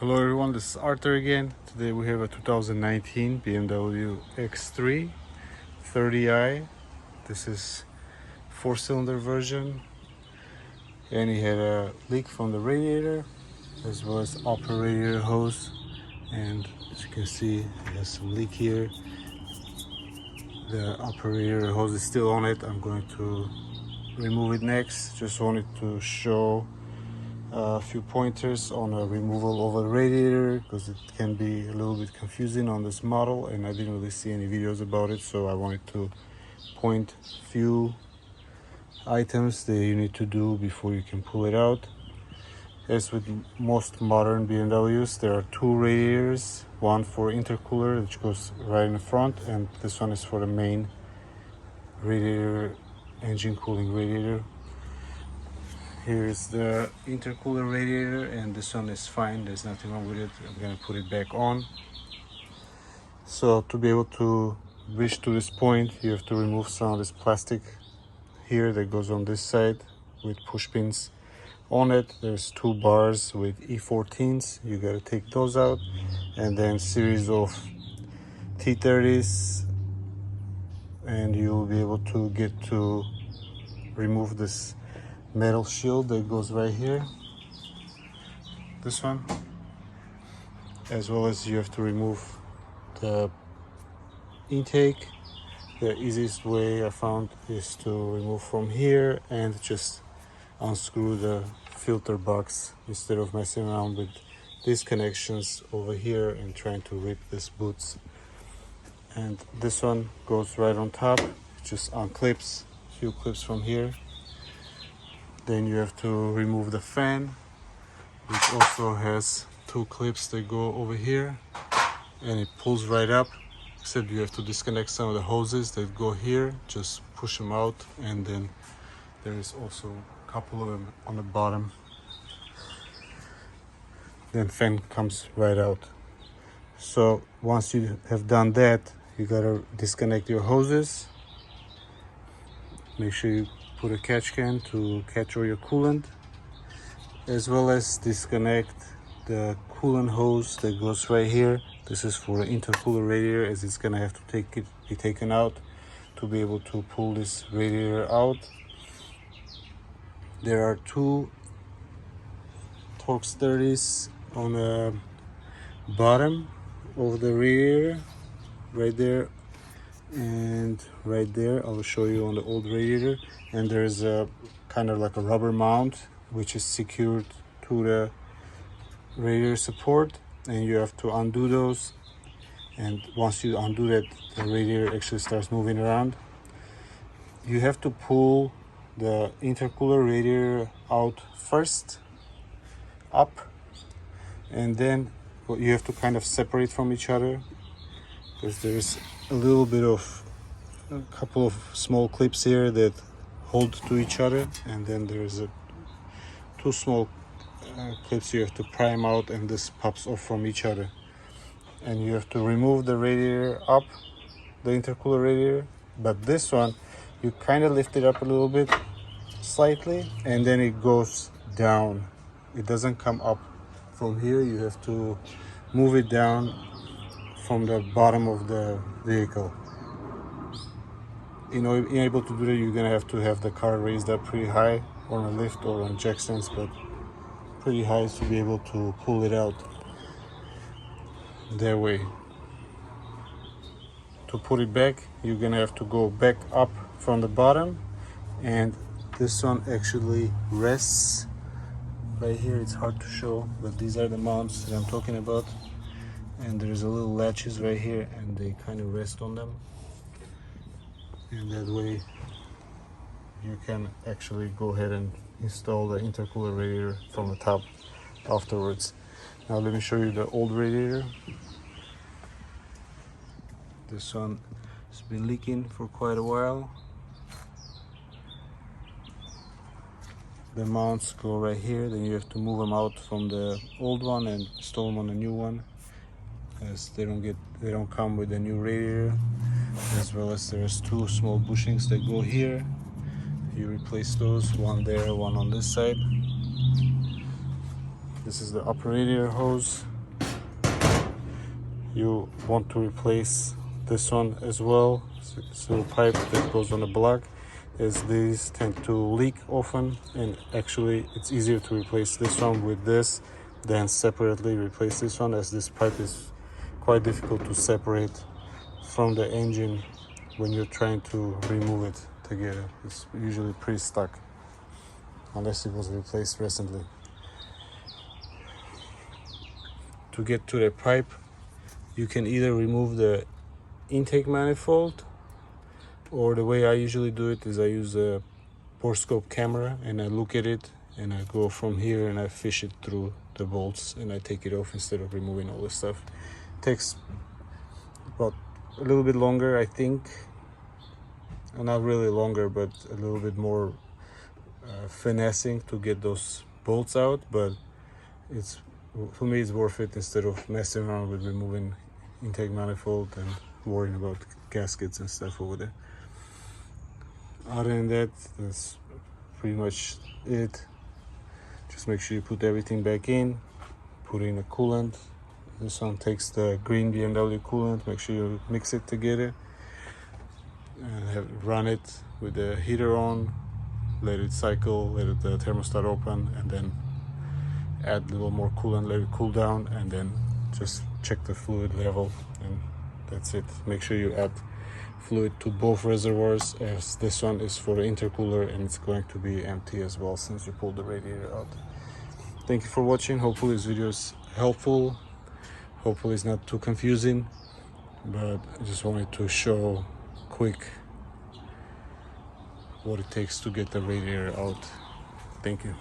Hello everyone, this is Arthur again. Today we have a 2019 BMW X3 30i. This is 4-cylinder version, and he had a leak from the radiator as well as upper radiator hose, and as you can see it has some leak here. The upper radiator hose is still on it. I'm going to remove it next. Just wanted to show a few pointers on a removal of a radiator because it can be a little bit confusing on this model, and I didn't really see any videos about it, so I wanted to point a few items that you need to do before you can pull it out. As with most modern BMWs, there are two radiators, one for intercooler which goes right in the front, and this one is for the main radiator, engine cooling radiator. Here's the intercooler radiator, and this one is fine, there's nothing wrong with it. I'm gonna put it back on. So to be able to reach to this point, you have to remove some of this plastic here that goes on this side with push pins on it. There's two bars with E14s, you gotta take those out, and then series of T30s, and you'll be able to get to remove this metal shield that goes right here, this one, as well as you have to remove the intake. The easiest way I found is to remove from here and just unscrew the filter box instead of messing around with these connections over here and trying to rip these boots. And this one goes right on top, just unclips, a few clips from here. Then you have to remove the fan, which also has two clips that go over here, and it pulls right up, except you have to disconnect some of the hoses that go here. Just push them out, and then there is also a couple of them on the bottom. Then fan comes right out. So once you have done that, you gotta disconnect your hoses. Make sure you put a catch can to catch all your coolant, as well as disconnect the coolant hose that goes right here. This is for the intercooler radiator, as it's gonna have to be taken out to be able to pull this radiator out. There are two Torx 30s on the bottom of the radiator, right there and right there. I'll show you on the old radiator, and there's a kind of like a rubber mount which is secured to the radiator support, and you have to undo those, and once you undo that, the radiator actually starts moving around. You have to pull the intercooler radiator out first, up, and then you have to kind of separate from each other because there's a little bit of a couple of small clips here that hold to each other, and then there's two small clips you have to prime out, and this pops off from each other. And you have to remove the radiator up, the intercooler radiator, but this one you kind of lift it up a little bit, slightly, and then it goes down. It doesn't come up from here. You have to move it down from the bottom of the vehicle. You know, being able to do that, you're gonna have to have the car raised up pretty high on a lift or on jack stands, but pretty high to be able to pull it out that way. To put it back, you're gonna have to go back up from the bottom, and this one actually rests right here. It's hard to show, but these are the mounts that I'm talking about, and there's a little latches right here, and they kind of rest on them, and that way you can actually go ahead and install the intercooler radiator from the top afterwards. Now let me show you the old radiator. This one has been leaking for quite a while. The mounts go right here, then you have to move them out from the old one and install them on the new one, as they don't come with the new radiator. As well as there's two small bushings that go here. You replace those, one there, one on this side. This is the upper radiator hose. You want to replace this one as well. So pipe that goes on the block, as these tend to leak often, and actually it's easier to replace this one with this than separately replace this one, as this pipe is quite difficult to separate from the engine when you're trying to remove it together. It's usually pretty stuck unless it was replaced recently. To get to the pipe, you can either remove the intake manifold, or the way I usually do it is I use a borescope camera and I look at it and I go from here and I fish it through the bolts and I take it off instead of removing all this stuff. It takes about a little bit longer, I think. Not really longer, but a little bit more finessing to get those bolts out, but it's, for me, it's worth it instead of messing around with removing intake manifold and worrying about gaskets and stuff over there. Other than that, that's pretty much it. Just make sure you put everything back in, put in a coolant. This one takes the green BMW coolant. Make sure you mix it together and run it with the heater on, let it cycle, let the thermostat open, and then add a little more coolant, let it cool down, and then just check the fluid level, and that's it. Make sure you add fluid to both reservoirs, as this one is for the intercooler and it's going to be empty as well since you pulled the radiator out. Thank you for watching. Hopefully this video is helpful. Hopefully it's not too confusing, but I just wanted to show quick what it takes to get the radiator out. Thank you.